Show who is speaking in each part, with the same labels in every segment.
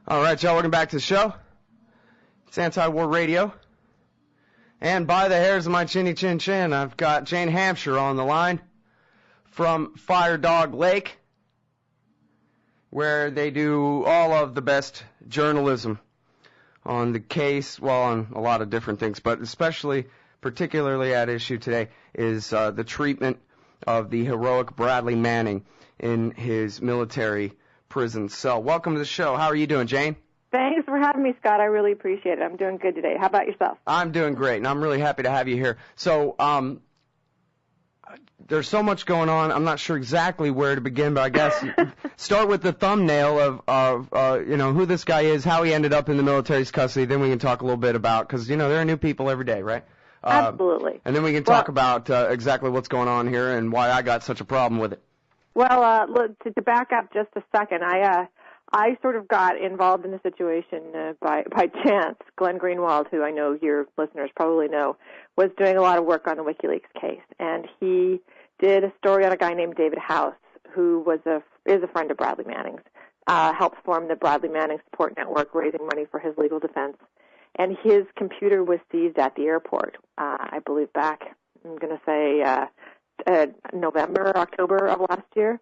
Speaker 1: All right, y'all, welcome back to the show. It's Anti-War Radio. And by the hairs of my chinny chin chin, I've got Jane Hamsher on the line from Fire Dog Lake, where they do all of the best journalism on the case, well, on a lot of different things, but particularly at issue today is the treatment of the heroic Bradley Manning in his military prison cell. Welcome to the show. How are you doing, Jane?
Speaker 2: Thanks for having me, Scott. I really appreciate it. I'm doing good today. How about yourself?
Speaker 1: I'm doing great, and I'm really happy to have you here. So, there's so much going on. I'm not sure exactly where to begin, but I guess start with the thumbnail of who this guy is, how he ended up in the military's custody. Then we can talk a little bit about, because, there are new people every day, right?
Speaker 2: Absolutely.
Speaker 1: And then we can talk about exactly what's going on here and why I got such a problem with it.
Speaker 2: Well, to back up just a second, I sort of got involved in the situation by chance. Glenn Greenwald, who I know your listeners probably know, was doing a lot of work on the WikiLeaks case, and he did a story on a guy named David House, who is a friend of Bradley Manning's, helped form the Bradley Manning Support Network, raising money for his legal defense. And his computer was seized at the airport, I believe back, I'm going to say November, October of last year.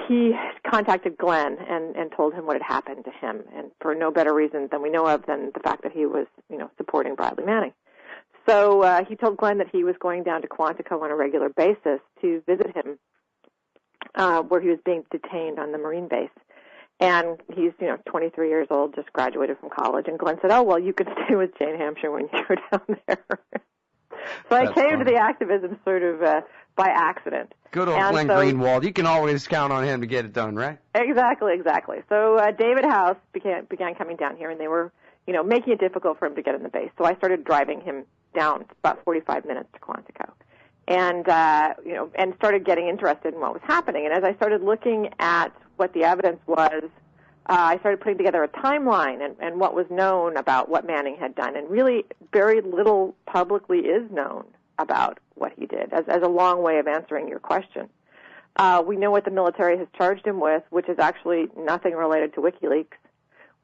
Speaker 2: He contacted Glenn and told him what had happened to him, and for no better reason than we know of than the fact that he was, supporting Bradley Manning. So he told Glenn that he was going down to Quantico on a regular basis to visit him, where he was being detained on the Marine base. And he's, 23 years old, just graduated from college. And Glenn said, "Oh, well, you can stay with Jane Hamsher when you go down there." So I came to the activism sort of by accident.
Speaker 1: Good old Glenn Greenwald. You can always count on him to get it done, right?
Speaker 2: Exactly. So David House began coming down here, and they were, making it difficult for him to get in the base. So I started driving him down about 45 minutes to Quantico, and and started getting interested in what was happening. And as I started looking at what the evidence was, I started putting together a timeline and what was known about what Manning had done. And really very little publicly is known about what he did, as a long way of answering your question. We know what the military has charged him with, which is actually nothing related to WikiLeaks.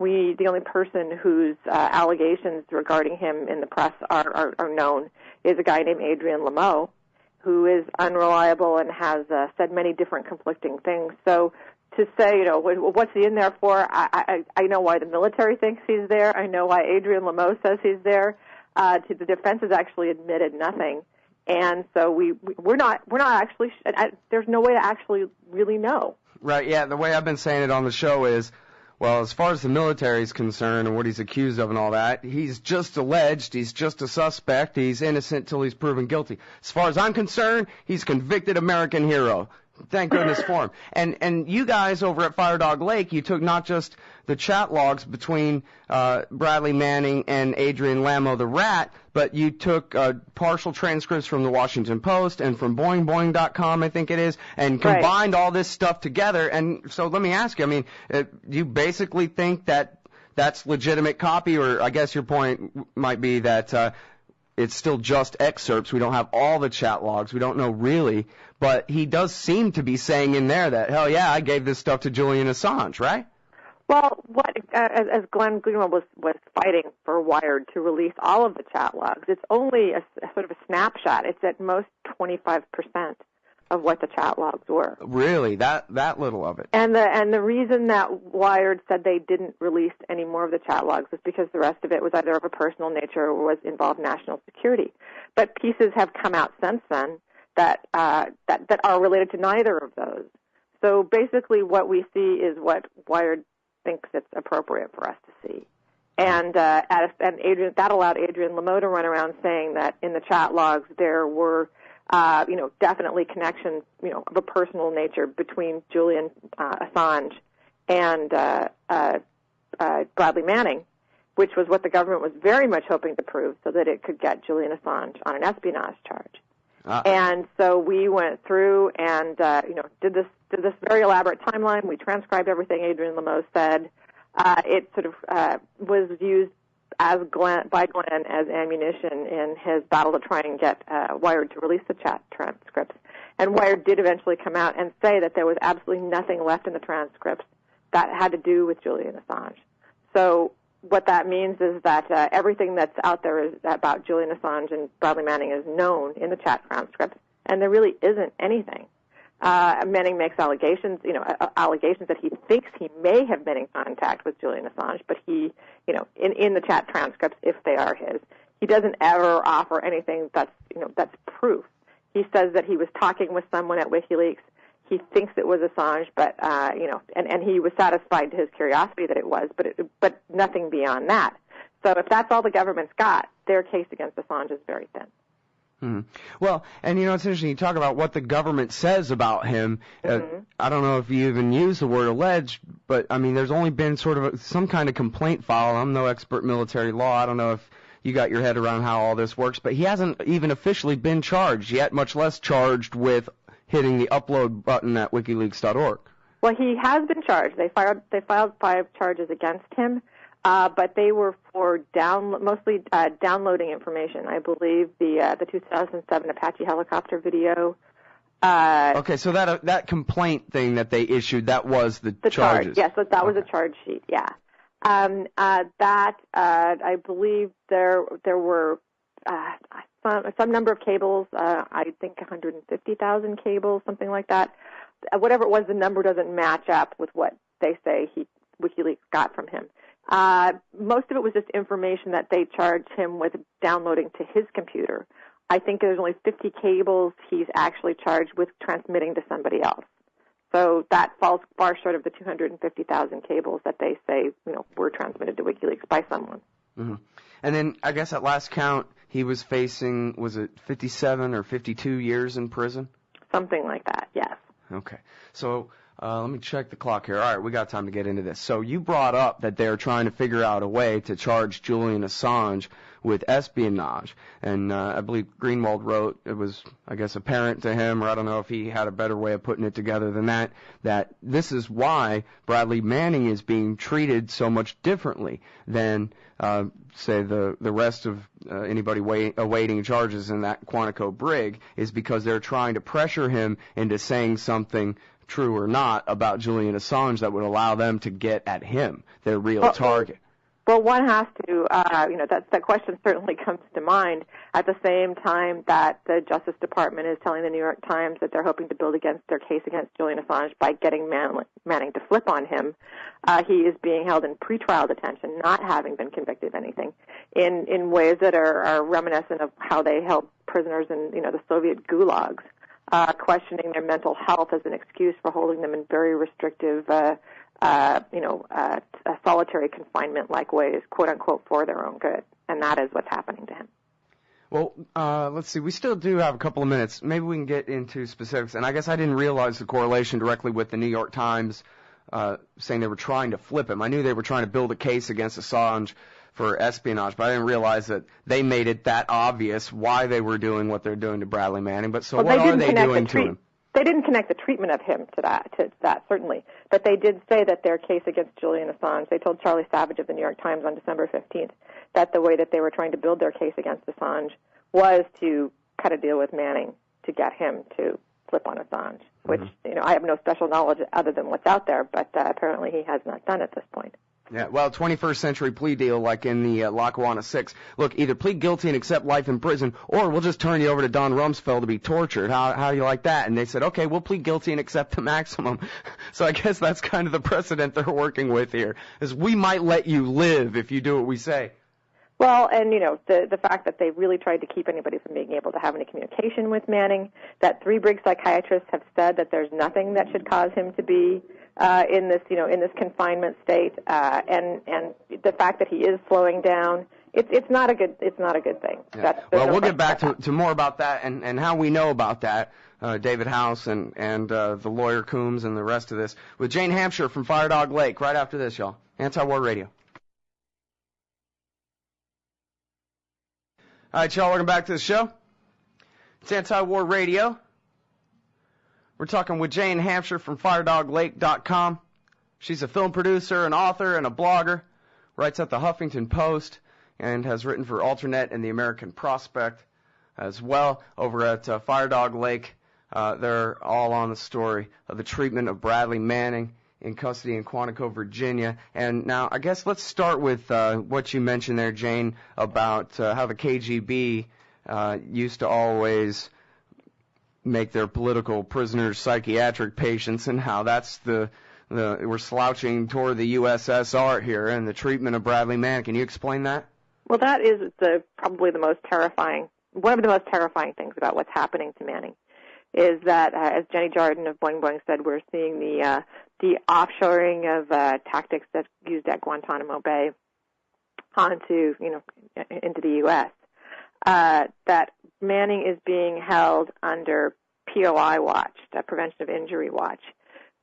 Speaker 2: The only person whose allegations regarding him in the press are known is a guy named Adrian Lameau, who is unreliable and has said many different conflicting things. So to say, what's he in there for? I know why the military thinks he's there. I know why Adrian Lameau says he's there. The defense has actually admitted nothing, and so we're not actually. There's no way to actually really know.
Speaker 1: Right. Yeah. The way I've been saying it on the show is, well, as far as the military is concerned and what he's accused of and all that, he's just alleged. He's just a suspect. He's innocent till he's proven guilty. As far as I'm concerned, he's a convicted American hero. Thank goodness for him. And you guys over at Fire Dog Lake, you took not just the chat logs between Bradley Manning and Adrian Lameau the Rat, but you took partial transcripts from the Washington Post and from boingboing.com, I think it is, and combined all this stuff together. And so let me ask you, do you basically think that that's legitimate copy, or I guess your point might be that it's still just excerpts. We don't have all the chat logs. We don't know really. But he does seem to be saying in there that, hell yeah, I gave this stuff to Julian Assange, right?
Speaker 2: Well, as Glenn Greenwald was fighting for Wired to release all of the chat logs, it's only a sort of a snapshot. It's at most 25% of what the chat logs were.
Speaker 1: Really? That little of it?
Speaker 2: And the reason that Wired said they didn't release any more of the chat logs was because the rest of it was either of a personal nature or was involved national security. But pieces have come out since then that are related to neither of those. So basically what we see is what Wired thinks it's appropriate for us to see. And Adrian, that allowed Adrian Lameau to run around saying that in the chat logs there were definitely connections, of a personal nature between Julian Assange and Bradley Manning, which was what the government was very much hoping to prove so that it could get Julian Assange on an espionage charge. And so we went through and, did this very elaborate timeline. We transcribed everything Adrian Lameau said. It sort of was used by Glenn as ammunition in his battle to try and get Wired to release the chat transcripts. And Wired did eventually come out and say that there was absolutely nothing left in the transcripts that had to do with Julian Assange. So what that means is that everything that's out there is about Julian Assange and Bradley Manning is known in the chat transcripts, and there really isn't anything. Manning makes allegations, allegations that he thinks he may have been in contact with Julian Assange, but he, in the chat transcripts, if they are his, he doesn't ever offer anything that's proof. He says that he was talking with someone at WikiLeaks. He thinks it was Assange, but and he was satisfied to his curiosity that it was, but nothing beyond that. So if that's all the government's got, their case against Assange is very thin.
Speaker 1: Mm-hmm. Well, and it's interesting, you talk about what the government says about him. I don't know if you even use the word alleged, but I mean, there's only been sort of some kind of complaint filed. I'm no expert in military law. I don't know if you got your head around how all this works, but he hasn't even officially been charged yet, much less charged with hitting the upload button at WikiLeaks.org.
Speaker 2: Well, he has been charged. They filed 5 charges against him. But they were for mostly downloading information. I believe the 2007 Apache helicopter video.
Speaker 1: Okay, so that complaint thing that they issued, that was the charges.
Speaker 2: Yes, that was a charge sheet. Yeah. I believe there were some number of cables. I think 150,000 cables, something like that. Whatever it was, the number doesn't match up with what they say WikiLeaks got from him. Most of it was just information that they charged him with downloading to his computer. I think there's only 50 cables he's actually charged with transmitting to somebody else. So that falls far short of the 250,000 cables that they say, were transmitted to WikiLeaks by someone.
Speaker 1: Mm-hmm. And then I guess at last count, he was facing, was it 57 or 52 years in prison?
Speaker 2: Something like that, yes.
Speaker 1: Okay. So let me check the clock here. All right, we got time to get into this. So you brought up that they're trying to figure out a way to charge Julian Assange with espionage. And I believe Greenwald wrote, it was, I guess, apparent to him, or I don't know if he had a better way of putting it together than that this is why Bradley Manning is being treated so much differently than, say, the rest of anybody awaiting charges in that Quantico Brig, is because they're trying to pressure him into saying something, true or not, about Julian Assange that would allow them to get at him, their real target.
Speaker 2: Well, one has to, that question certainly comes to mind at the same time that the Justice Department is telling the New York Times that they're hoping to build their case against Julian Assange by getting Manning to flip on him. He is being held in pretrial detention, not having been convicted of anything, in ways that are reminiscent of how they held prisoners in, the Soviet gulags. Questioning their mental health as an excuse for holding them in very restrictive, solitary confinement-like ways, quote-unquote, for their own good. And that is what's happening to him.
Speaker 1: Well, let's see. We still do have a couple of minutes. Maybe we can get into specifics. And I guess I didn't realize the correlation directly with the New York Times saying they were trying to flip him. I knew they were trying to build a case against Assange for espionage, but I didn't realize that they made it that obvious why they were doing what they're doing to Bradley Manning. But what are they doing to him?
Speaker 2: They didn't connect the treatment of him to that certainly. But they did say that their case against Julian Assange, they told Charlie Savage of the New York Times on December 15th that the way that they were trying to build their case against Assange was to cut a deal with Manning to get him to flip on Assange, which, I have no special knowledge other than what's out there, but apparently he has not done at this point.
Speaker 1: Yeah, well, 21st century plea deal like in the Lackawanna 6. Look, either plead guilty and accept life in prison, or we'll just turn you over to Don Rumsfeld to be tortured. How do you like that? And they said, okay, we'll plead guilty and accept the maximum. So I guess that's kind of the precedent they're working with here, is we might let you live if you do what we say.
Speaker 2: Well, and, the fact that they really tried to keep anybody from being able to have any communication with Manning, that 3 Brig psychiatrists have said that there's nothing that should cause him to be in this confinement state, and the fact that he is slowing down, it's not a good thing.
Speaker 1: Yeah. Well, we'll get back to more about that and how we know about that. David House and the lawyer Coombs and the rest of this with Jane Hamsher from Firedog Lake right after this, y'all. Anti-War Radio. All right, y'all, welcome back to the show. It's Anti-War Radio. We're talking with Jane Hamsher from FiredogLake.com. She's a film producer, an author, and a blogger. Writes at the Huffington Post and has written for Alternet and the American Prospect as well. Over at Firedog Lake, they're all on the story of the treatment of Bradley Manning in custody in Quantico, Virginia. And now, I guess let's start with what you mentioned there, Jane, about how the KGB used to always make their political prisoners psychiatric patients, and how that's we're slouching toward the USSR here and the treatment of Bradley Mann. Can you explain that?
Speaker 2: Well, that is probably one of the most terrifying things about what's happening to Manning, is that, as Jenny Jardin of Boing Boing said, we're seeing the offshoring of tactics that's used at Guantanamo Bay onto, into the U.S. That Manning is being held under POI watch, prevention of injury watch,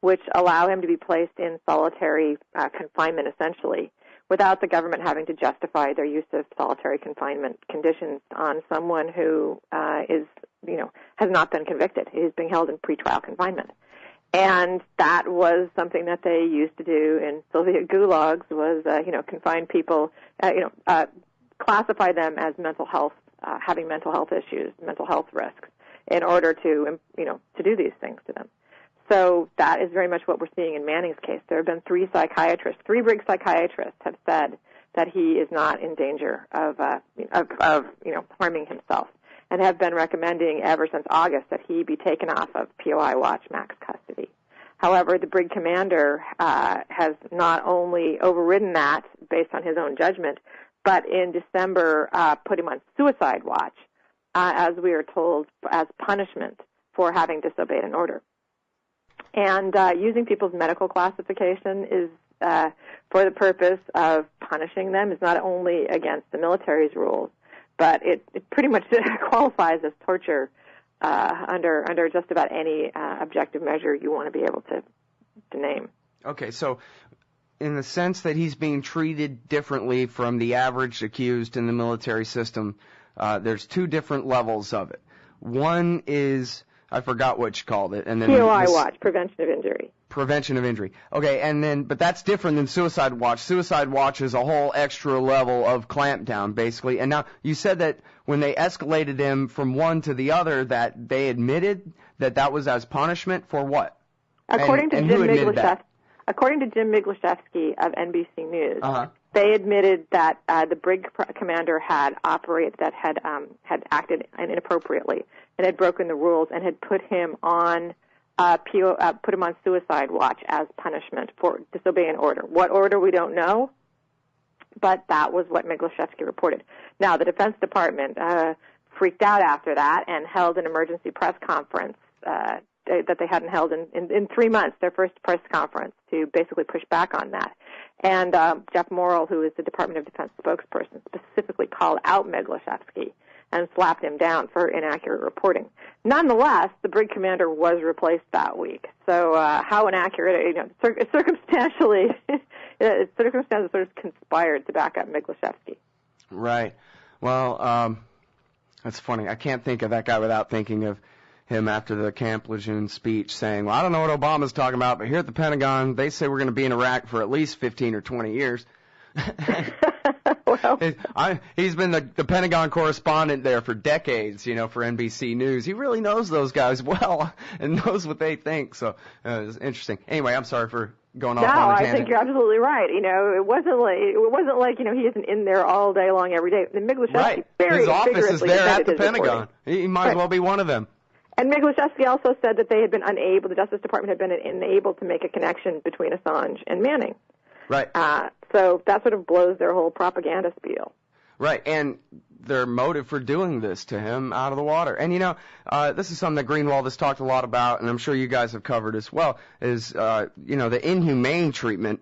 Speaker 2: which allow him to be placed in solitary confinement, essentially, without the government having to justify their use of solitary confinement conditions on someone who has not been convicted. He is being held in pretrial confinement. And that was something that they used to do in Soviet gulags, was, confine people, classify them as mental health, having mental health issues, mental health risks, in order to do these things to them. So that is very much what we're seeing in Manning's case. There have been three Brig psychiatrists have said that he is not in danger of harming himself, and have been recommending ever since August that he be taken off of POI watch max custody. However, the Brig Commander has not only overridden that based on his own judgment, but in December put him on suicide watch, as we are told, as punishment for having disobeyed an order. And using people's medical classification is for the purpose of punishing them is not only against the military's rules, but it pretty much qualifies as torture under just about any objective measure you want to be able to name.
Speaker 1: Okay, so in the sense that he's being treated differently from the average accused in the military system, there's two different levels of it. One is, I forgot what you called it. And then
Speaker 2: POI watch, prevention of injury.
Speaker 1: Prevention of injury. Okay, but that's different than suicide watch. Suicide watch is a whole extra level of clampdown, basically. And now, you said that when they escalated him from one to the other, that they admitted that was as punishment for what?
Speaker 2: According to Jim Miglashevsky of NBC News, they admitted that the Brig Commander had acted inappropriately and had broken the rules and had put him on suicide watch as punishment for disobeying an order. What order, we don't know, but that was what Miglashevsky reported. Now, the Defense Department freaked out after that and held an emergency press conference that they hadn't held in 3 months, their first press conference, to basically push back on that. And Jeff Morrill, who is the Department of Defense spokesperson, specifically called out Miglashevsky and slapped him down for inaccurate reporting. Nonetheless, the Brig Commander was replaced that week. So how inaccurate, circumstantially, circumstances sort of conspired to back up Miglashevsky.
Speaker 1: Right. Well, that's funny. I can't think of that guy without thinking of him after the Camp Lejeune speech saying, well, I don't know what Obama's talking about, but here at the Pentagon, they say we're going to be in Iraq for at least 15 or 20 years.
Speaker 2: Well,
Speaker 1: he's been the Pentagon correspondent there for decades, for NBC News. He really knows those guys well and knows what they think. So it's interesting. Anyway, I'm sorry for going off on a tangent.
Speaker 2: No, I think you're absolutely right. It wasn't like he isn't in there all day long every day. And Miglashevsky
Speaker 1: right. His office is there at the Pentagon. He might as well be one of them.
Speaker 2: And Miglashevsky also said that the Justice Department had been unable to make a connection between Assange and Manning.
Speaker 1: Right.
Speaker 2: So that sort of blows their whole propaganda spiel.
Speaker 1: Right, and their motive for doing this to him out of the water. And, this is something that Greenwald has talked a lot about, and I'm sure you guys have covered as well, is, the inhumane treatment,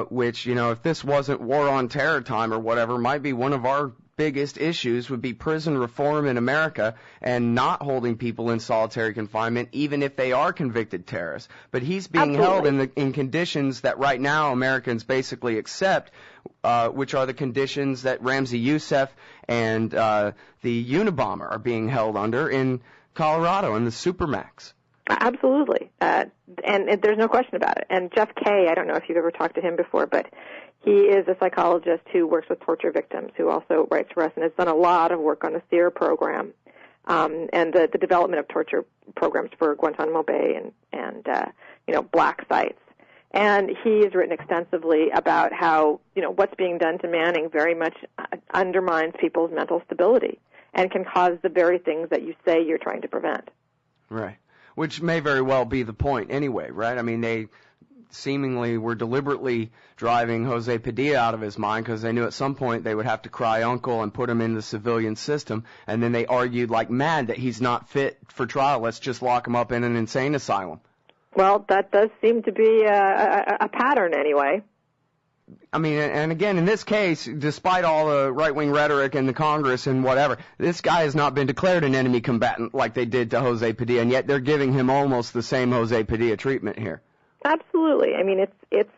Speaker 1: which, if this wasn't war on terror time or whatever, might be one of our biggest issues would be prison reform in America and not holding people in solitary confinement even if they are convicted terrorists. But he's being held in conditions that right now Americans basically accept, which are the conditions that Ramzi Youssef and the Unabomber are being held under in Colorado in the Supermax.
Speaker 2: Absolutely. And there's no question about it. And Jeff Kay, I don't know if you've ever talked to him before, but he is a psychologist who works with torture victims, who also writes for us and has done a lot of work on the SEER program and the development of torture programs for Guantanamo Bay and black sites. And he has written extensively about how, what's being done to Manning very much undermines people's mental stability and can cause the very things that you say you're trying to prevent.
Speaker 1: Right. Which may very well be the point anyway, right? I mean, they seemingly were deliberately driving Jose Padilla out of his mind because they knew at some point they would have to cry uncle and put him in the civilian system, and then they argued like mad that he's not fit for trial. Let's just lock him up in an insane asylum.
Speaker 2: Well, that does seem to be a pattern anyway.
Speaker 1: I mean, and again, in this case, despite all the right-wing rhetoric in the Congress and whatever, this guy has not been declared an enemy combatant like they did to Jose Padilla, and yet they're giving him almost the same Jose Padilla treatment here.
Speaker 2: Absolutely. I mean, it's.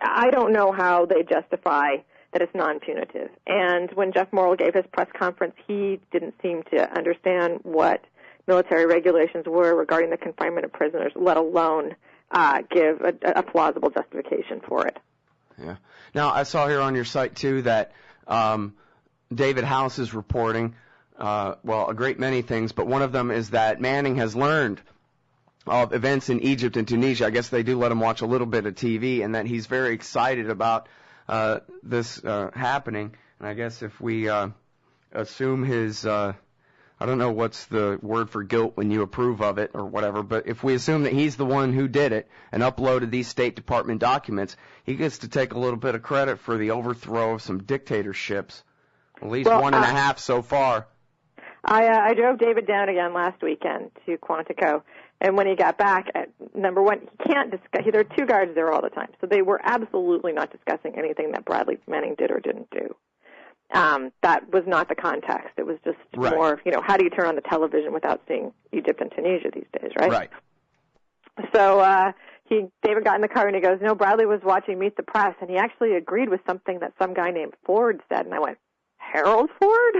Speaker 2: I don't know how they justify that it's non-punitive. And when Jeff Morrill gave his press conference, he didn't seem to understand what military regulations were regarding the confinement of prisoners, let alone give a plausible justification for it.
Speaker 1: Yeah. Now, I saw here on your site, too, that David House is reporting, a great many things, but one of them is that Manning has learned of events in Egypt and Tunisia. I guess they do let him watch a little bit of TV, and that he's very excited about this happening. And I guess if we assume his I don't know what's the word for guilt when you approve of it or whatever, but if we assume that he's the one who did it and uploaded these State Department documents, he gets to take a little bit of credit for the overthrow of some dictatorships, at least one and a half so far.
Speaker 2: I drove David down again last weekend to Quantico, and when he got back, number one, he can't discuss. There are two guards there all the time, so they were absolutely not discussing anything that Bradley Manning did or didn't do. That was not the context. It was just more, how do you turn on the television without seeing Egypt and Tunisia these days, right?
Speaker 1: Right.
Speaker 2: So David got in the car and he goes, no, Bradley was watching Meet the Press, and he actually agreed with something that some guy named Ford said. And I went, Harold Ford?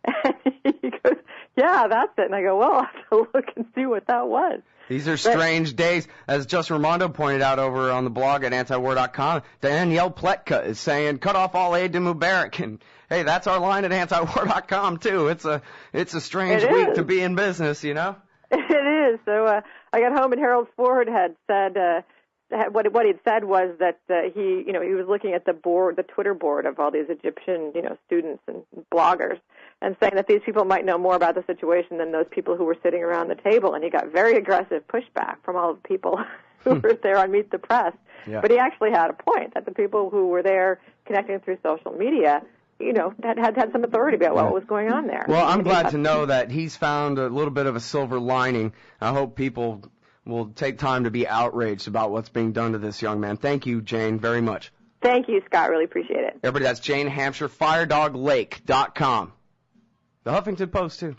Speaker 2: And he goes, yeah, that's it. And I go, well, I'll have to look and see what that was.
Speaker 1: These are strange days. As Justin Raimondo pointed out over on the blog at antiwar.com, Danielle Pletka is saying, cut off all aid to Mubarak. And, hey, that's our line at antiwar.com, too. It's a strange week to be in business, It
Speaker 2: is. So I got home and Harold Ford had said what he'd said was that he was looking at the Twitter board of all these Egyptian, students and bloggers, and saying that these people might know more about the situation than those people who were sitting around the table. And he got very aggressive pushback from all the people who were there on Meet the Press. Yeah. But he actually had a point that the people who were there connecting through social media, had some authority about what was going on there.
Speaker 1: Well, I'm glad to know that he's found a little bit of a silver lining. I hope people will take time to be outraged about what's being done to this young man. Thank you, Jane, very much.
Speaker 2: Thank you, Scott. Really appreciate it.
Speaker 1: Everybody, that's Jane Hamsher, firedoglake.com. The Huffington Post, too.